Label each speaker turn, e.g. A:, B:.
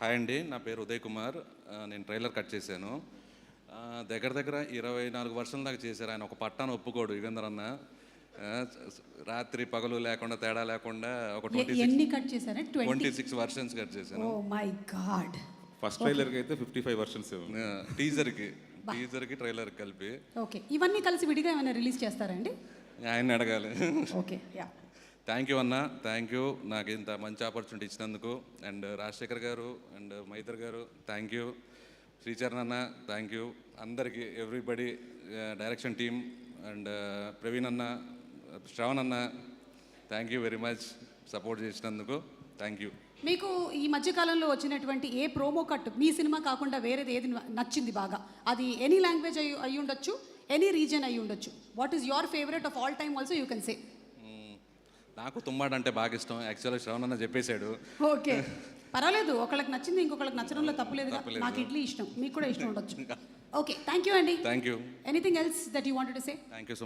A: Hi అండి, నా పేరు ఉదయ్ కుమార్. నేను ట్రైలర్ కట్ చేశాను. దగ్గర దగ్గర 24 వర్షాల దాకా చేశారు. ఆయన ఒక పట్టాను ఒప్పుకోడు యుగంధర్ అన్న. రాత్రి పగలు లేకుండా తేడా లేకుండా ఒక
B: ఎన్ని కట్ చేశారు?
A: 26 వర్షన్స్ కట్ చేశాను.
B: Oh my god.
C: ఫస్ట్ ట్రైలర్కి అయితే 55 వర్షన్స్,
A: టీజర్కి ట్రైలర్కి కలిపి.
B: ఓకే, ఇవన్నీ కలిసి విడిగా ఏమైనా రిలీజ్ చేస్తారండి?
A: ఆయన్ని అడగాలి.
B: Okay, yeah.
A: థ్యాంక్ యూ అన్న, థ్యాంక్ యూ నాకు ఇంత మంచి ఆపర్చునిటీ ఇచ్చినందుకు. అండ్ రాజశేఖర్ గారు అండ్ మైత్ర గారు థ్యాంక్ యూ. శ్రీచరణ్ అన్న థ్యాంక్ యూ. అందరికీ everybody, direction team and Praveen అన్న, శ్రవణ్ అన్న, thank you very much support చేసినందుకు. Thank you.
B: మీకు ఈ మధ్యకాలంలో వచ్చినటువంటి ఏ ప్రోమో కట్ మీ సినిమా కాకుండా వేరేది ఏది నచ్చింది బాగా? అది ఎనీ లాంగ్వేజ్ అయి ఉండొచ్చు, ఎనీ రీజన్ అయి ఉండొచ్చు. What is your favourite of all time also you can say.
A: నాకు తుమ్మాడు అంటే బాగా ఇష్టం. యాక్చువల్గా శ్రవణ్ అన్న చెప్పేశాడు.
B: ఓకే, పర్వాలేదు. ఒకళ్ళకి నచ్చింది ఇంకొకళ్ళకి నచ్చడంలో తప్పులేదు. నాకు ఇడ్లీ ఇష్టం, మీకు కూడా ఇష్టం ఉండొచ్చు. ఓకే, థ్యాంక్ యూ అండి.
A: Thank you.
B: Anything else that you wanted to say?
A: Thank you so